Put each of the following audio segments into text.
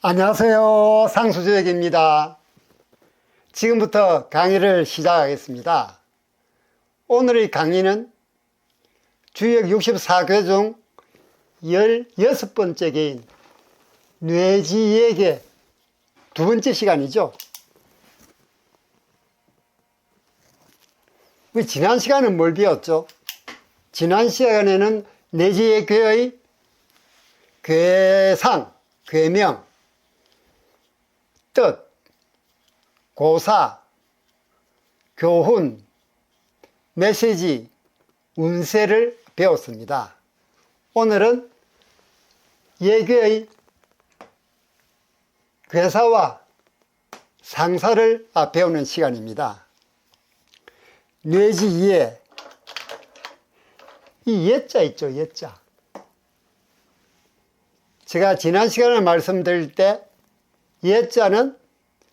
안녕하세요. 상수조역입니다. 지금부터 강의를 시작하겠습니다. 오늘의 강의는 주역 64교 중 16번째 개인 뇌지예계 두 번째 시간이죠. 지난 시간은 뭘 배웠죠? 지난 시간에는 뇌지예계의 괴상, 괴명, 뜻, 고사, 교훈, 메시지, 운세를 배웠습니다. 오늘은 예계의 괴사와 상사를 배우는 시간입니다. 뇌지예, 이 예자 있죠, 예자. 제가 지난 시간에 말씀드릴 때 예자는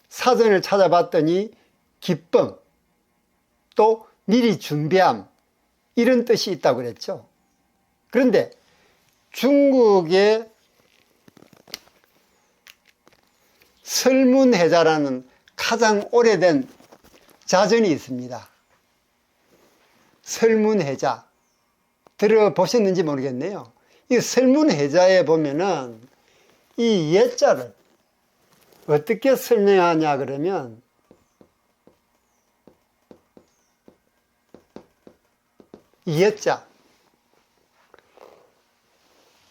사전을 찾아봤더니 기쁨, 또 미리 준비함, 이런 뜻이 있다고 그랬죠. 그런데 중국의 설문해자라는 가장 오래된 자전이 있습니다. 설문해자 들어보셨는지 모르겠네요. 이 설문해자에 보면은 이 예자를 어떻게 설명하냐 그러면 예자,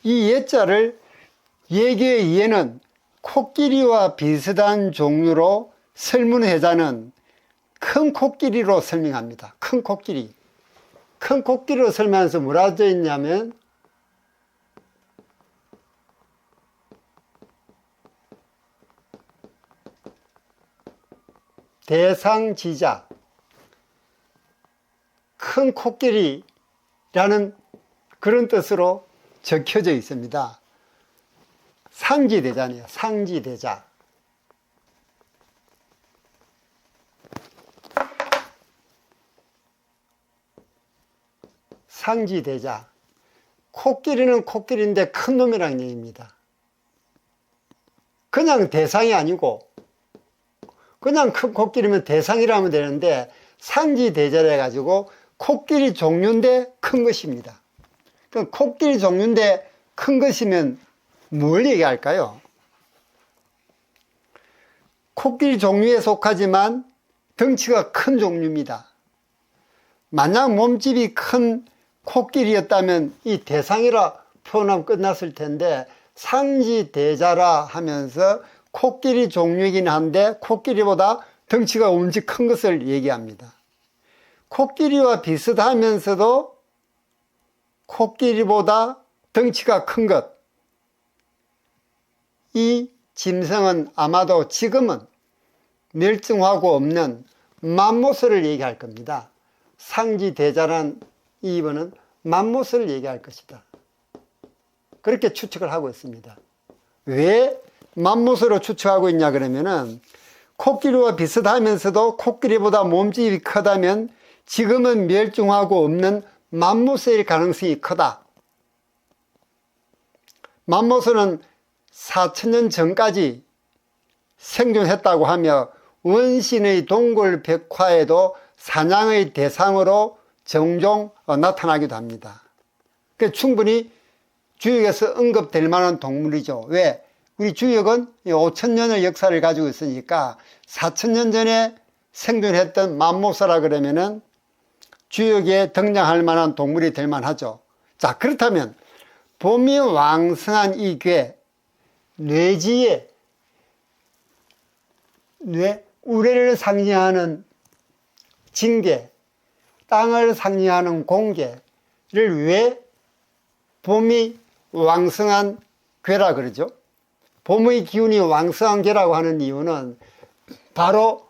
이 예자를 예계의 예는 코끼리와 비슷한 종류로 설문해자는 큰 코끼리로 설명합니다. 큰 코끼리. 큰 코끼리로 설명하면서 뭐라 되어 있냐면 대상지자, 큰 코끼리라는 그런 뜻으로 적혀져 있습니다. 상지대자네요. 상지대자. 상지대자. 코끼리는 코끼리인데 큰 놈이라는 얘기입니다. 그냥 대상이 아니고 그냥 큰 코끼리면 대상이라면 되는데 상지대자를 해가지고 코끼리 종류인데 큰 것입니다. 그럼 코끼리 종류인데 큰 것이면 뭘 얘기할까요? 코끼리 종류에 속하지만 덩치가 큰 종류입니다. 만약 몸집이 큰 코끼리였다면 이 대상이라 표현하면 끝났을 텐데 상지대자라 하면서 코끼리 종류이긴 한데 코끼리보다 덩치가 엄청 큰 것을 얘기합니다. 코끼리와 비슷하면서도 코끼리보다 덩치가 큰 것. 이 짐승은 아마도 지금은 멸종하고 없는 맘모스를 얘기할 겁니다. 상지대자란 이번은 맘모스를 얘기할 것이다. 그렇게 추측을 하고 있습니다. 왜 맘모스로 추측하고 있냐 그러면은 코끼리와 비슷하면서도 코끼리보다 몸집이 크다면 지금은 멸종하고 없는 맘모스일 가능성이 크다. 맘모스는 4,000년 전까지 생존했다고 하며 원신의 동굴 벽화에도 사냥의 대상으로 종종 나타나기도 합니다. 충분히 주역에서 언급될 만한 동물이죠. 왜? 우리 주역은 5,000년의 역사를 가지고 있으니까 4,000년 전에 생존했던 맘모스라 그러면은 주역에 등장할 만한 동물이 될 만하죠. 자, 그렇다면 봄이 왕성한 이 괴, 뇌지에 우레를 상징하는 징계, 땅을 상징하는 공개를 왜 봄이 왕성한 괴라 그러죠? 봄의 기운이 왕성한 괴라고 하는 이유는 바로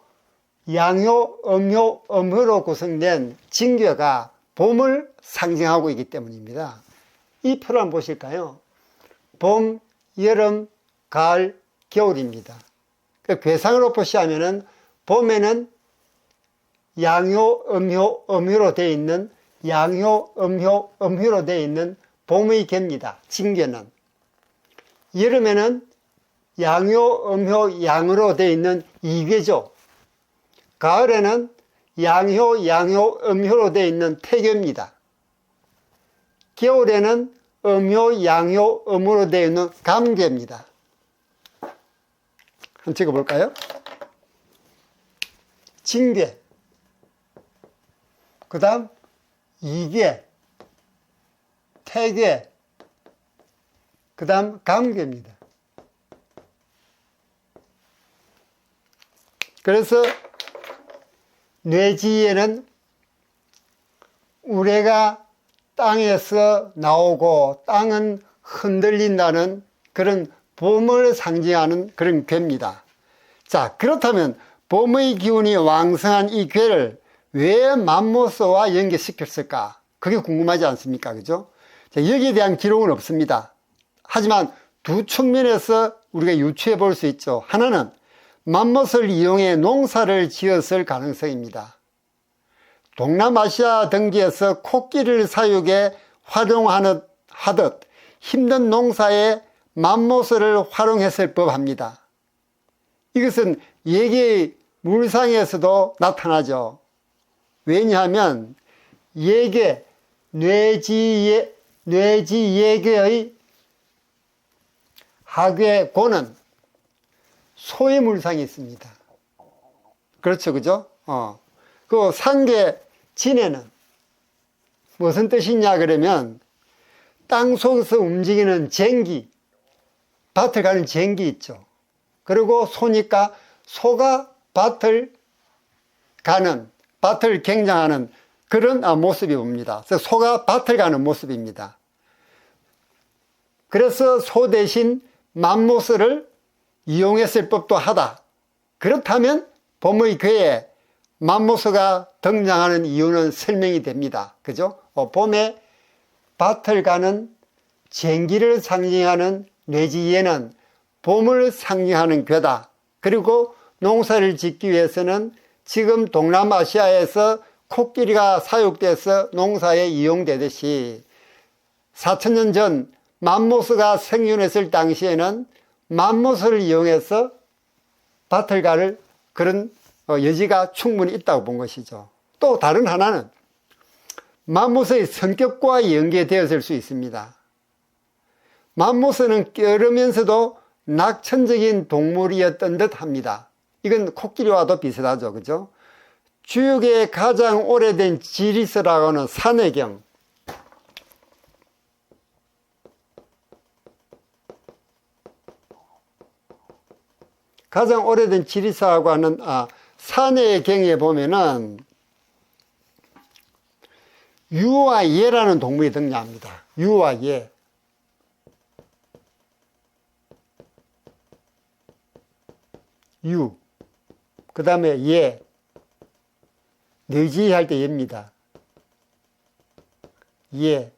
양효, 음효, 음효로 구성된 징괴가 봄을 상징하고 있기 때문입니다. 이 표를 한번 보실까요? 봄, 여름, 가을, 겨울입니다. 괴상으로 표시하면은 봄에는 양효, 음효, 음효로 되어 있는 양효, 음효, 음효로 되어 있는 봄의 개입니다. 징계는. 여름에는 양효, 음효, 양으로 되어 있는 이괴죠. 가을에는 양효, 양효, 음효로 되어 있는 태교입니다. 겨울에는 음효, 양효, 음으로 되어 있는 감개입니다. 한번 찍어볼까요? 징계, 그 다음 이계, 태계, 그 다음 감개입니다. 그래서 뇌지에는 우레가 땅에서 나오고 땅은 흔들린다는 그런 봄을 상징하는 그런 괴입니다. 자, 그렇다면 봄의 기운이 왕성한 이 괴를 왜 맘모스와 연계시켰을까? 그게 궁금하지 않습니까? 그죠? 자, 여기에 대한 기록은 없습니다. 하지만 두 측면에서 우리가 유추해 볼 수 있죠. 하나는 맘못을 이용해 농사를 지었을 가능성입니다. 동남아시아 등지에서 코끼리를 사육에 활용하듯 힘든 농사에 맘모스를 활용했을 법합니다. 이것은 예계의 물상에서도 나타나죠. 왜냐하면 예계, 뇌지예계의 하괴고는 소의 물상이 있습니다. 그렇죠, 그죠? 그 상계 진해는 무슨 뜻이냐 그러면 땅 속에서 움직이는 쟁기, 밭을 가는 쟁기 있죠. 그리고 소니까 소가 밭을 경장하는 그런 모습이 옵니다. 그래서 소가 밭을 가는 모습입니다. 그래서 소 대신 맘모스를 이용했을 법도 하다. 그렇다면 봄의 괴에 맘모스가 등장하는 이유는 설명이 됩니다. 그죠? 봄에 밭을 가는 쟁기를 상징하는 뇌지에는 봄을 상징하는 괴다. 그리고 농사를 짓기 위해서는 지금 동남아시아에서 코끼리가 사육돼서 농사에 이용되듯이 4,000년 전 맘모스가 생존했을 당시에는 맘모스를 이용해서 밭을 가를 그런 여지가 충분히 있다고 본 것이죠. 또 다른 하나는 맘모스의 성격과 연계되었을 수 있습니다. 맘모스는 껴르면서도 낙천적인 동물이었던 듯 합니다. 이건 코끼리와도 비슷하죠. 그죠? 주역의 가장 오래된 지리서라고 하는 산해경, 가장 오래된 지리사라고 하는 산해경에 보면은 유와 예라는 동물이 등장합니다. 유와 예. 유. 그 다음에 예. 뇌지할 때 예입니다. 예.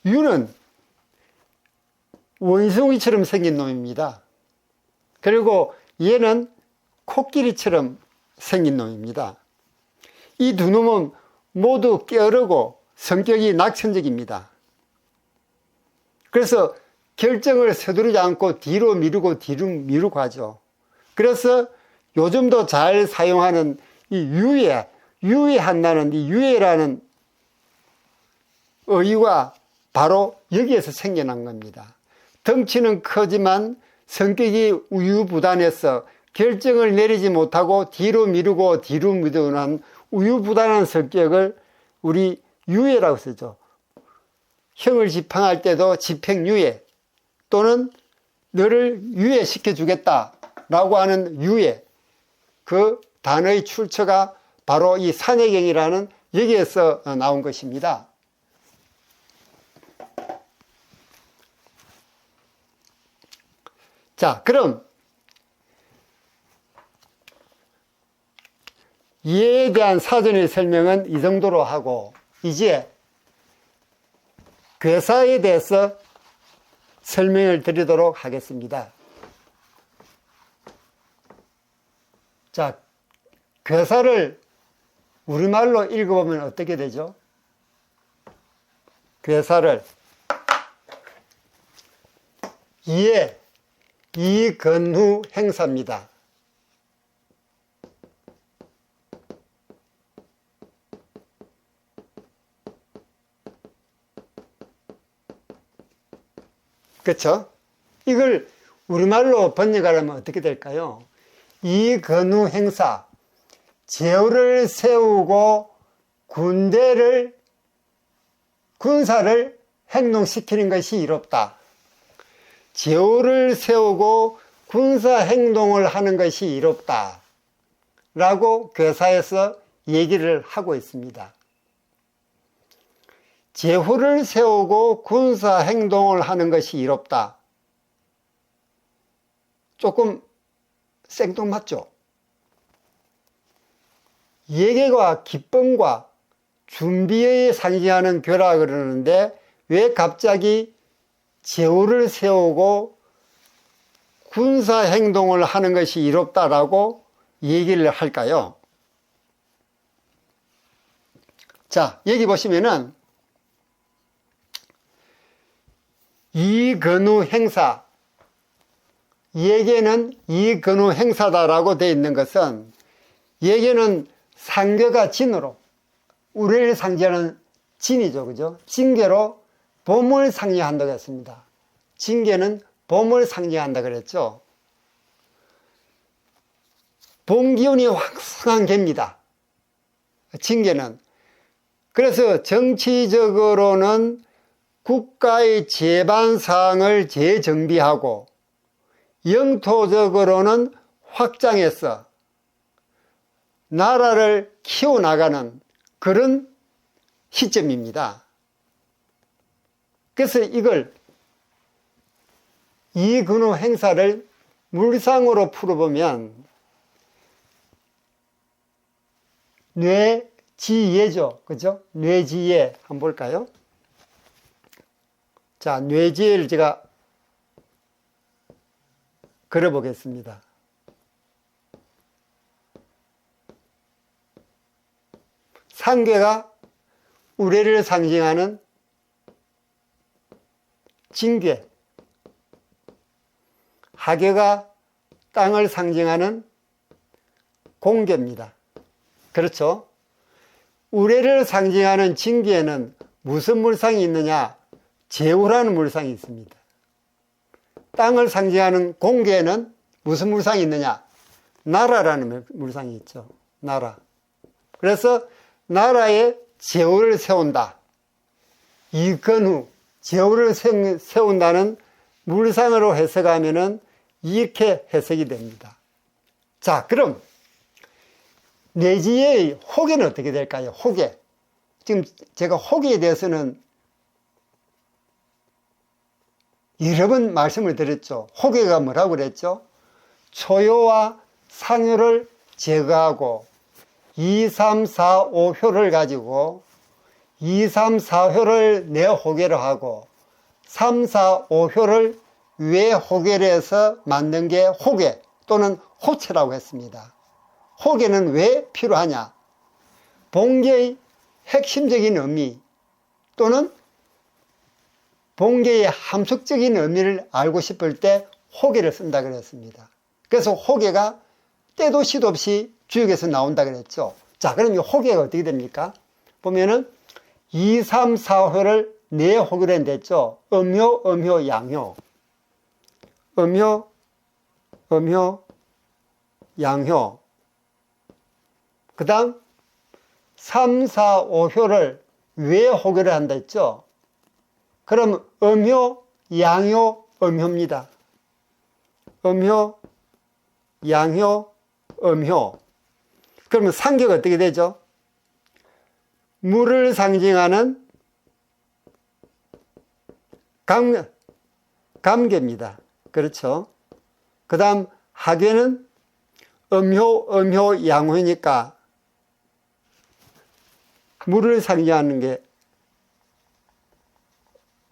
유는 원숭이처럼 생긴 놈입니다. 그리고 얘는 코끼리처럼 생긴 놈입니다. 이 두 놈은 모두 게으르고 성격이 낙천적입니다. 그래서 결정을 서두르지 않고 뒤로 미루고 하죠. 그래서 요즘도 잘 사용하는 이 유예한다는 이 유예라는 어휘가 바로 여기에서 생겨난 겁니다. 덩치는 크지만 성격이 우유부단해서 결정을 내리지 못하고 뒤로 미루는 우유부단한 성격을 우리 유예라고 쓰죠. 형을 지팡할 때도 집행유예 또는 너를 유예시켜 주겠다라고 하는 유예, 그 단어의 출처가 바로 이 산해경이라는 여기에서 나온 것입니다. 자, 그럼 이에 대한 사전의 설명은 이 정도로 하고 이제 괴사에 대해서 설명을 드리도록 하겠습니다. 자, 괴사를 우리말로 읽어보면 어떻게 되죠? 괴사를 예, 이근후 행사입니다. 그렇죠? 이걸 우리말로 번역하려면 어떻게 될까요? 이근후 행사, 제후를 세우고 군사를 행동시키는 것이 이롭다. 제후를 세우고 군사 행동을 하는 것이 이롭다. 라고 교사에서 얘기를 하고 있습니다. 제후를 세우고 군사 행동을 하는 것이 이롭다. 조금 생뚱맞죠? 예계와 기쁨과 준비에 상징하는 괴라 그러는데 왜 갑자기 제후를 세우고 군사 행동을 하는 것이 이롭다라고 얘기를 할까요? 자, 여기 보시면은 이근후 행사, 예계는 이근후 행사다라고 되어 있는 것은 예계는 상계가 진으로 우리를 상징하는 진이죠. 그죠? 징계로 봄을 상징한다고 했습니다. 징계는 봄을 상징한다 그랬죠. 봄 기운이 왕성한 개입니다. 징계는. 그래서 정치적으로는 국가의 제반사항을 재정비하고 영토적으로는 확장해서 나라를 키워나가는 그런 시점입니다. 그래서 이걸 이근후 행사를 물상으로 풀어보면 뇌지예죠. 그죠? 뇌지예 한번 볼까요? 자, 뇌지예를 제가 그려보겠습니다. 상계가 우레를 상징하는 징계, 하계가 땅을 상징하는 공계입니다. 그렇죠? 우레를 상징하는 징계에는 무슨 물상이 있느냐? 제후라는 물상이 있습니다. 땅을 상징하는 공계에는 무슨 물상이 있느냐? 나라라는 물상이 있죠. 나라. 그래서 나라에 제후를 세운다. 이근후, 제후를 세운다는 물상으로 해석하면은 이렇게 해석이 됩니다. 자, 그럼 내지의 호계는 어떻게 될까요? 호계. 지금 제가 호계에 대해서는 여러 번 말씀을 드렸죠. 호계가 뭐라고 그랬죠? 초효와 상효를 제거하고 2, 3, 4, 5효를 가지고 2, 3, 4효를 내호계로 하고 3, 4, 5효를 외호계로 해서 만든 게 호계 또는 호체라고 했습니다. 호계는 왜 필요하냐? 봉계의 핵심적인 의미 또는 봉계의 함축적인 의미를 알고 싶을 때 호계를 쓴다 그랬습니다. 그래서 호계가 때도 시도 없이 주역에서 나온다 그랬죠. 자, 그럼 이 호계가 어떻게 됩니까? 보면은 2, 3, 4호를 네 호계로 냈죠. 음효, 음효, 양효. 음효, 음효, 양효. 그 다음 3, 4, 5효를 왜 호계를 한다 했죠? 그럼 음효, 양효, 음효입니다. 음효, 양효, 음효. 그러면 상계가 어떻게 되죠? 물을 상징하는 감계입니다. 그렇죠? 그 다음 하계는 음효, 음효, 양효니까 물을 상징하는 게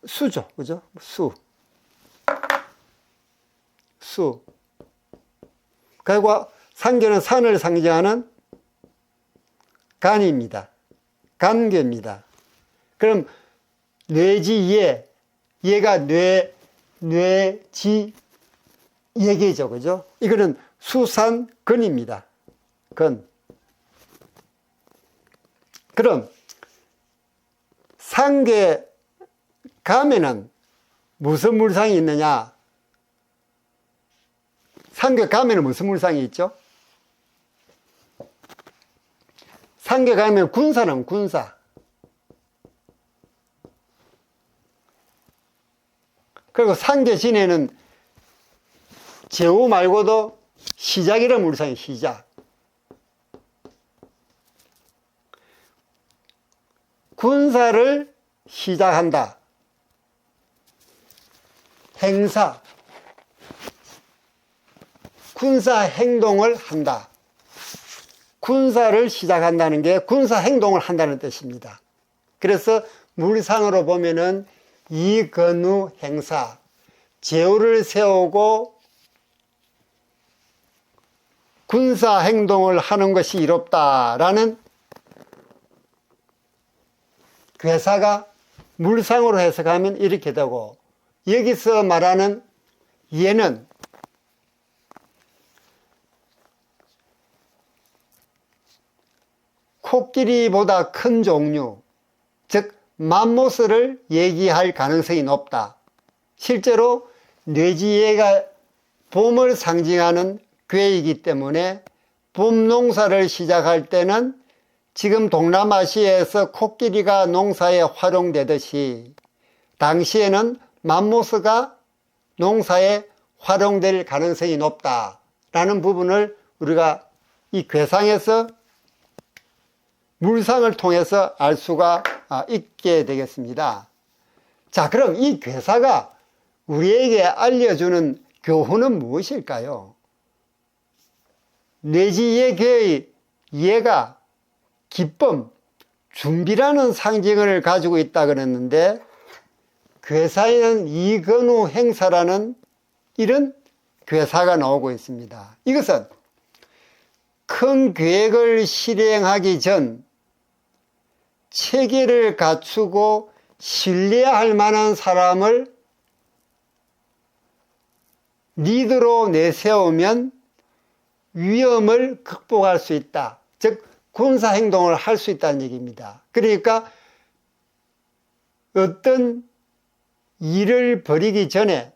수죠. 그죠? 수. 그리고 상계는 산을 상징하는 간입니다. 간계입니다. 그럼 뇌지예, 얘가 뇌지 예계죠. 그죠? 이거는 수산근입니다. 근. 그럼 상계 감에는 무슨 물상이 있느냐? 상계 감에는 무슨 물상이 있죠? 상계 감에는 군사는 군사. 그리고 상계진에는 제후 말고도 시작이라는 물상이 시작. 군사를 시작한다. 행사. 군사 행동을 한다. 군사를 시작한다는 게 군사 행동을 한다는 뜻입니다. 그래서 물상으로 보면은 이근우 행사, 제후를 세우고 군사 행동을 하는 것이 이롭다라는 괴사가 물상으로 해석하면 이렇게 되고, 여기서 말하는 예는 코끼리보다 큰 종류, 즉 맘모스를 얘기할 가능성이 높다. 실제로 뇌지예가 봄을 상징하는 괴이기 때문에 봄 농사를 시작할 때는 지금 동남아시아에서 코끼리가 농사에 활용되듯이 당시에는 맘모스가 농사에 활용될 가능성이 높다라는 부분을 우리가 이 괴상에서 물상을 통해서 알 수가 있게 되겠습니다. 자, 그럼 이 괴사가 우리에게 알려주는 교훈은 무엇일까요? 뇌지예계의 예가 기쁨, 준비라는 상징을 가지고 있다 그랬는데, 괴사에는 이근우 행사라는 이런 괴사가 나오고 있습니다. 이것은 큰 계획을 실행하기 전 체계를 갖추고 신뢰할 만한 사람을 리더로 내세우면 위험을 극복할 수 있다. 즉 군사 행동을 할 수 있다는 얘기입니다. 그러니까 어떤 일을 벌이기 전에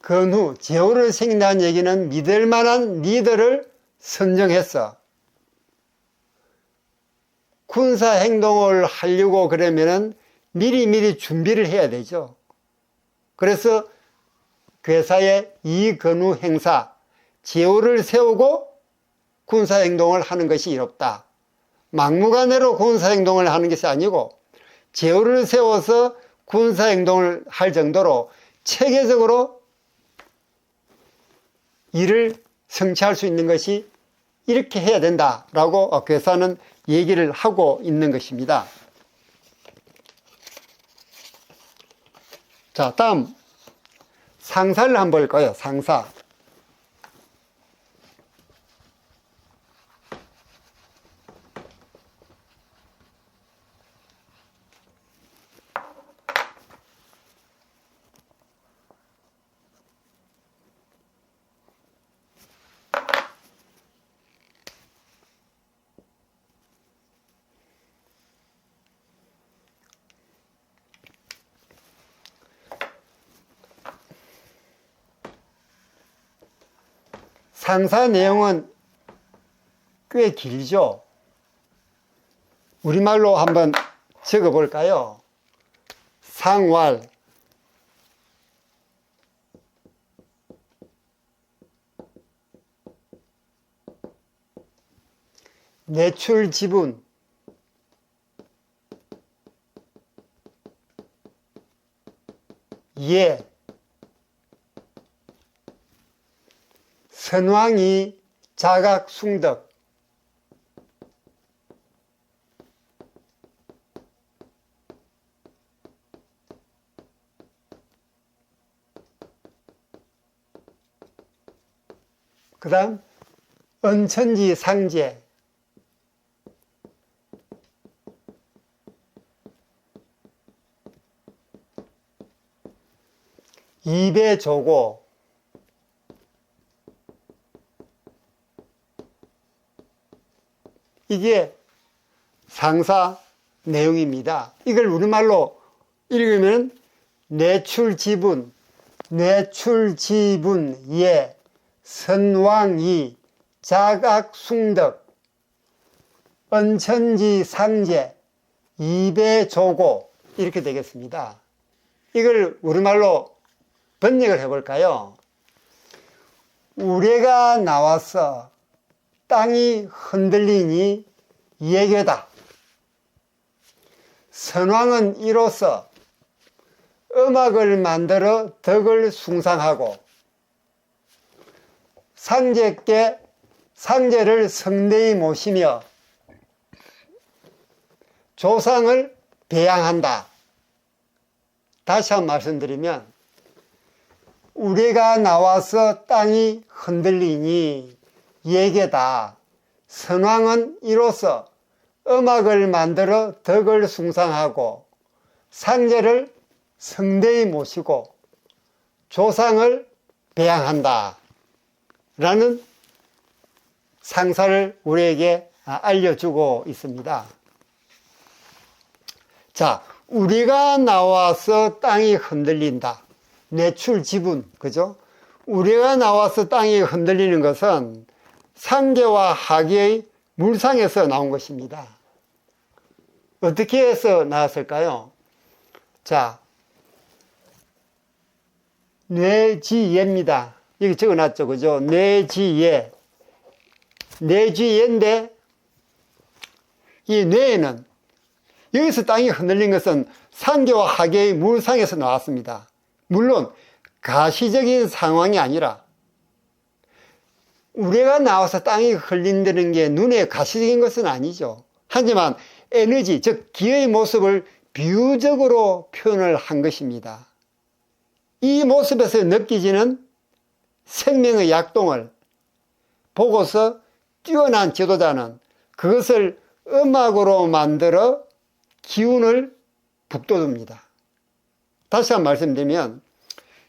근후, 제후를 생긴다는 얘기는 믿을 만한 리더를 선정해서 군사 행동을 하려고 그러면은 미리미리 준비를 해야 되죠. 그래서 괴사의 이근후 행사, 제후를 세우고 군사 행동을 하는 것이 이롭다. 막무가내로 군사 행동을 하는 것이 아니고 제후를 세워서 군사 행동을 할 정도로 체계적으로 일을 성취할 수 있는 것이 이렇게 해야 된다라고 괴사는 얘기를 하고 있는 것입니다. 자, 다음 상사를 한번 볼까요? 상사. 상사 내용은 꽤 길죠. 우리말로 한번 적어 볼까요? 상활, 내출 지분, 예, 선왕이 자각 숭덕, 그 다음 은천지 상제, 입에 조고 이게 상사 내용입니다. 이걸 우리말로 읽으면 내출지분, 예, 선왕이, 자각숭덕, 언천지 상제, 입에조고 이렇게 되겠습니다. 이걸 우리말로 번역을 해볼까요? 우레가 나와서 땅이 흔들리니 예교다. 선왕은 이로써 음악을 만들어 덕을 숭상하고 상제께 상제를 성대히 모시며 조상을 배양한다. 다시 한번 말씀드리면 우리가 나와서 땅이 흔들리니 예계다. 선왕은 이로써 음악을 만들어 덕을 숭상하고 상제를 성대히 모시고 조상을 배양한다 라는 상사를 우리에게 알려주고 있습니다. 자, 우리가 나와서 땅이 흔들린다. 내출지분, 그죠? 우리가 나와서 땅이 흔들리는 것은 상계와 하계의 물상에서 나온 것입니다. 어떻게 해서 나왔을까요? 자, 뇌지예입니다. 여기 적어놨죠, 그죠? 뇌지예. 뇌지예인데, 이 뇌에는, 여기서 땅이 흔들린 것은 상계와 하계의 물상에서 나왔습니다. 물론, 가시적인 상황이 아니라, 우레가 나와서 땅이 흔들리는 게 눈에 가시적인 것은 아니죠. 하지만 에너지, 즉 기의 모습을 비유적으로 표현을 한 것입니다. 이 모습에서 느껴지는 생명의 약동을 보고서 뛰어난 지도자는 그것을 음악으로 만들어 기운을 북돋웁니다. 다시 한번 말씀드리면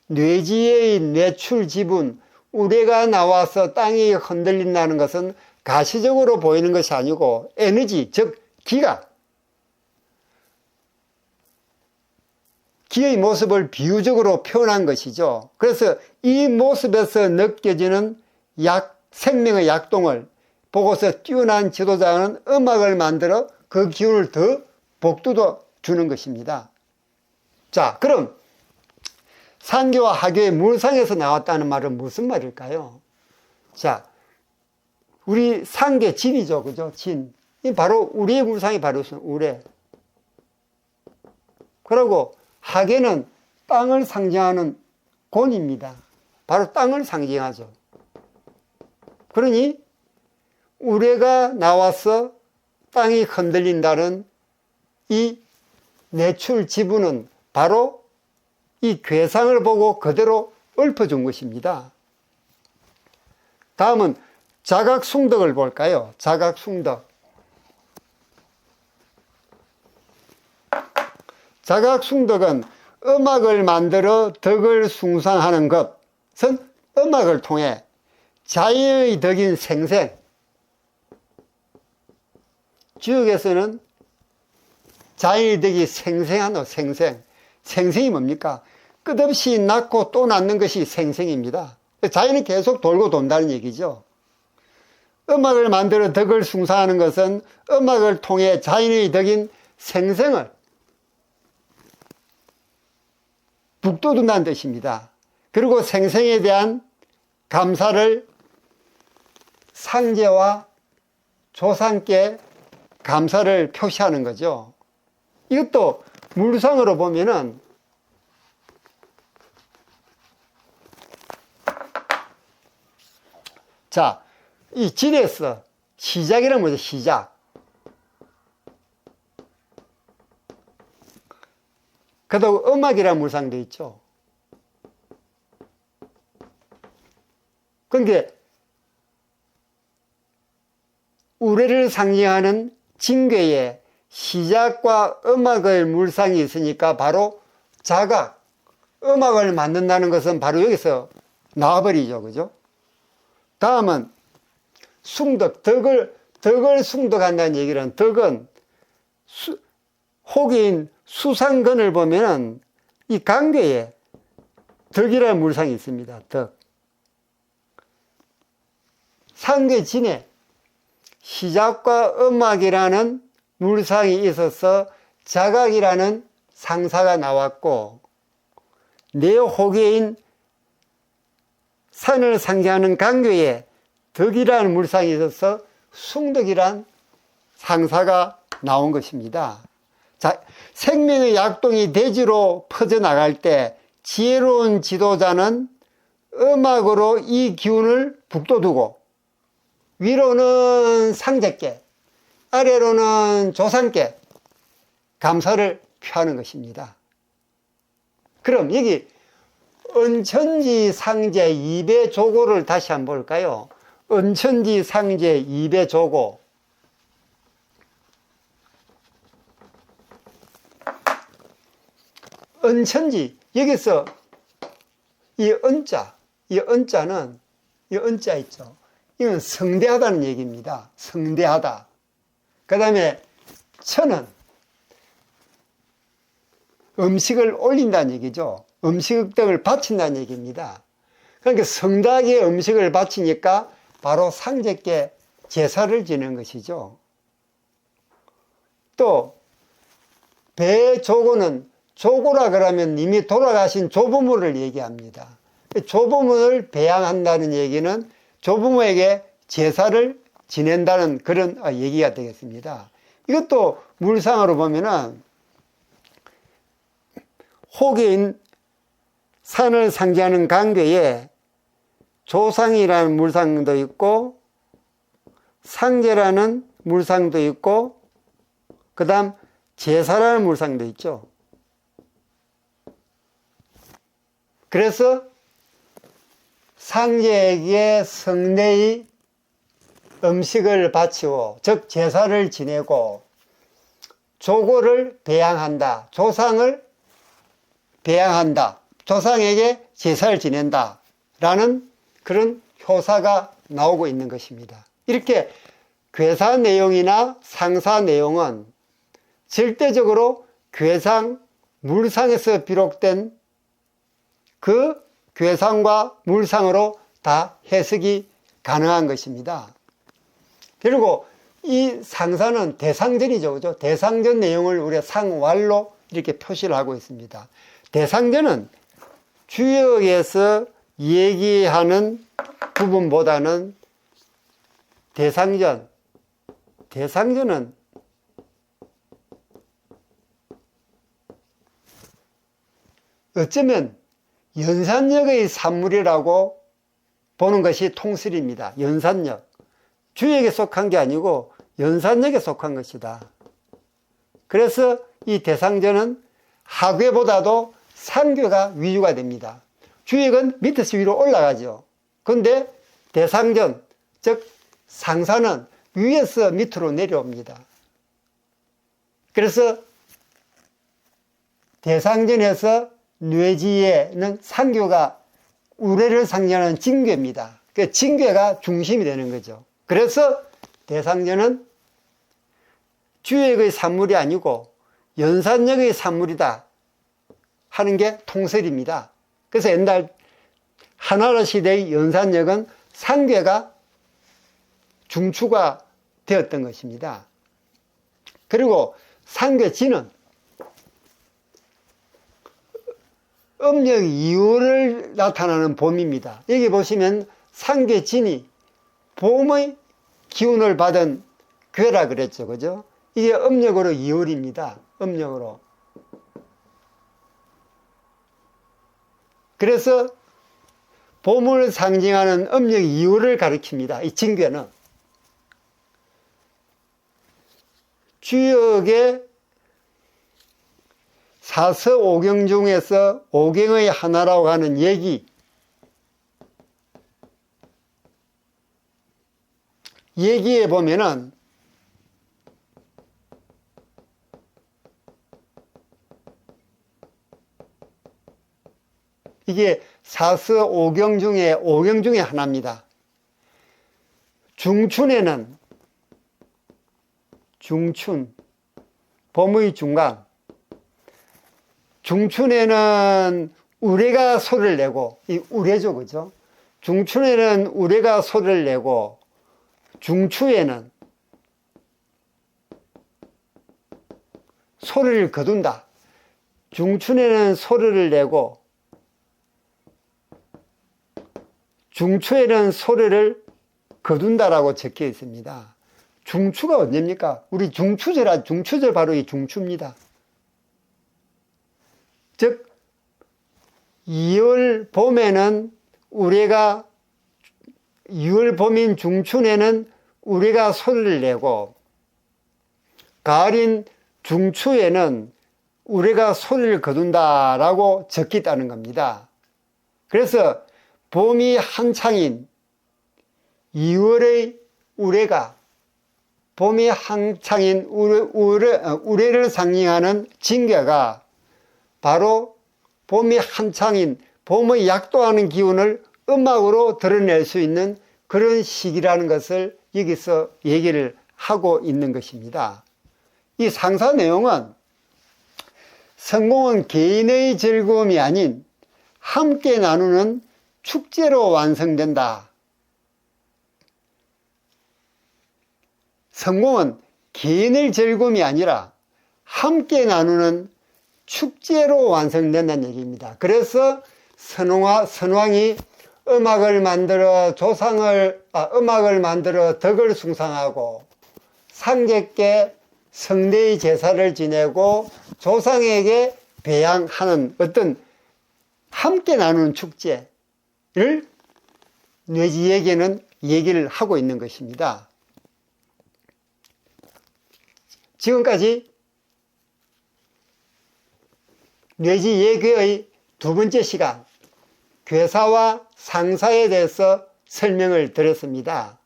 뇌지의 내출 지분, 우레가 나와서 땅이 흔들린다는 것은 가시적으로 보이는 것이 아니고 에너지, 즉 기가, 기의 모습을 비유적으로 표현한 것이죠. 그래서 이 모습에서 느껴지는 생명의 약동을 보고서 뛰어난 지도자는 음악을 만들어 그 기운을 더 북돋워 주는 것입니다. 자, 그럼 상계와 하계의 물상에서 나왔다는 말은 무슨 말일까요? 자, 우리 상계 진이죠, 그죠? 진. 이 바로 우리의 물상이 바로 우레. 그리고 하계는 땅을 상징하는 곤입니다. 바로 땅을 상징하죠. 그러니 우레가 나와서 땅이 흔들린다는 이 내출 지분은 바로 이 괴상을 보고 그대로 읊어준 것입니다. 다음은 자각숭덕을 볼까요? 자각숭덕. 자각숭덕은 음악을 만들어 덕을 숭상하는 것은 음악을 통해 자연의 덕인 생생, 주역에서는 자연의 덕이 생생하노, 생생. 생생이 뭡니까? 끝없이 낳고 또 낳는 것이 생생입니다. 자연은 계속 돌고 돈다는 얘기죠. 음악을 만들어 덕을 숭상하는 것은 음악을 통해 자연의 덕인 생생을 북돋운다는 뜻입니다. 그리고 생생에 대한 감사를 상제와 조상께 감사를 표시하는 거죠. 이것도 물상으로 보면은 자, 이 진에서 시작이란 뭐죠? 시작. 그다음 음악이라는 물상도 있죠. 그런데 우레를 상징하는 징괴에 시작과 음악의 물상이 있으니까 바로 자각, 음악을 만든다는 것은 바로 여기서 나와버리죠. 그죠? 다음은 숭덕, 덕을 숭덕한다는 얘기는, 덕은 호기인 수상근을 보면은 이 강궤에 덕이라는 물상이 있습니다. 덕. 상궤진에 시작과 음악이라는 물상이 있어서 자각이라는 상사가 나왔고, 내호계인 산을 상징하는 강궤에 덕이라는 물상이 있어서 숭덕이란 상사가 나온 것입니다. 자, 생명의 약동이 대지로 퍼져나갈 때 지혜로운 지도자는 음악으로 이 기운을 북돋우고, 위로는 상제께, 아래로는 조상께 감사를 표하는 것입니다. 그럼 여기 은천지 상제 2배 조고를 다시 한번 볼까요? 은천지 상제 2배 조고. 은천지, 여기서 이 은자는, 이 은자 있죠. 이건 성대하다는 얘기입니다. 성대하다. 그 다음에 천은 음식을 올린다는 얘기죠. 음식 등을 바친다는 얘기입니다. 그러니까 성닭에 음식을 바치니까 바로 상제께 제사를 지는 것이죠. 또 배조고는, 조고라 그러면 이미 돌아가신 조부모를 얘기합니다. 조부모를 배양한다는 얘기는 조부모에게 제사를 지낸다는 그런 얘기가 되겠습니다. 이것도 물상으로 보면은 호계인 산을 상징하는 강궤에 조상이라는 물상도 있고 상제라는 물상도 있고 그 다음 제사라는 물상도 있죠. 그래서 상제에게 성례의 음식을 바치고, 즉 제사를 지내고, 조고를 배양한다, 조상을 배양한다, 조상에게 제사를 지낸다 라는 그런 효사가 나오고 있는 것입니다. 이렇게 괴사 내용이나 상사 내용은 절대적으로 괴상, 물상에서 비롯된 그 괴상과 물상으로 다 해석이 가능한 것입니다. 그리고 이 상사는 대상전이죠. 그죠? 대상전 내용을 우리가 상왈로 이렇게 표시를 하고 있습니다. 대상전은 주역에서 얘기하는 부분보다는 대상전은 어쩌면 연산력의 산물이라고 보는 것이 통설입니다. 연산력. 주역에 속한 게 아니고 연산력에 속한 것이다. 그래서 이 대상전은 하괴보다도 상괴가 위주가 됩니다. 주역은 밑에서 위로 올라가죠. 그런데 대상전, 즉 상사는 위에서 밑으로 내려옵니다. 그래서 대상전에서 뇌지에는 상괴가 우레를 상징하는 징괴입니다. 그 징괴가 중심이 되는 거죠. 그래서 대상전은 주역의 산물이 아니고 연산력의 산물이다 하는 게 통설입니다. 그래서 옛날 한나라 시대의 연산력은 상괴가 중추가 되었던 것입니다. 그리고 상괴진은 음력 이후를 나타나는 봄입니다. 여기 보시면 상괴진이 봄의 기운을 받은 괴라 그랬죠. 그죠? 이게 음력으로 2월입니다. 음력으로. 그래서 봄을 상징하는 음력 2월을 가리킵니다. 이 징괴는. 주역의 사서오경 중에서 오경의 하나라고 하는 얘기에 보면은 이게 사서 오경 중에 하나입니다. 중춘에는 중춘, 봄의 중간, 중춘에는 우레가 소리를 내고, 이 우레죠, 그죠? 중춘에는 우레가 소리를 내고, 중추에는 소리를 거둔다. 중춘에는 소리를 내고, 중추에는 소리를 거둔다라고 적혀 있습니다. 중추가 언제입니까? 우리 중추절 바로 이 중추입니다. 즉 2월 봄에는 우레가 2월 봄인 중춘에는 우레가 소리를 내고 가을인 중추에는 우레가 소리를 거둔다라고 적혀 있다는 겁니다. 그래서 봄이 한창인 2월의 우레가 봄이 한창인 우레를 상징하는 징계가 바로 봄이 한창인 봄의 약도하는 기운을 음악으로 드러낼 수 있는 그런 시기라는 것을 여기서 얘기를 하고 있는 것입니다. 이 상사 내용은 성공은 개인의 즐거움이 아닌 함께 나누는 축제로 완성된다. 성공은 개인의 즐거움이 아니라 함께 나누는 축제로 완성된다는 얘기입니다. 그래서 선왕이 음악을 만들어 덕을 숭상하고 상제께 성대의 제사를 지내고 조상에게 배양하는 어떤 함께 나누는 축제를 뇌지에게는 얘기를 하고 있는 것입니다. 지금까지 뇌지예교의 두 번째 시간, 괴사와 상사에 대해서 설명을 드렸습니다.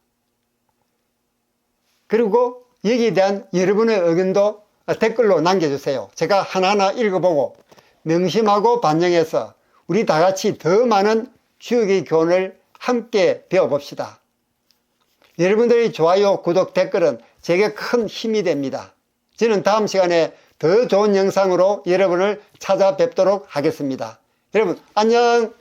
그리고 여기에 대한 여러분의 의견도 댓글로 남겨주세요. 제가 하나하나 읽어보고 명심하고 반영해서 우리 다 같이 더 많은 주역의 교훈을 함께 배워봅시다. 여러분들의 좋아요, 구독, 댓글은 제게 큰 힘이 됩니다. 저는 다음 시간에 더 좋은 영상으로 여러분을 찾아뵙도록 하겠습니다. 여러분 안녕.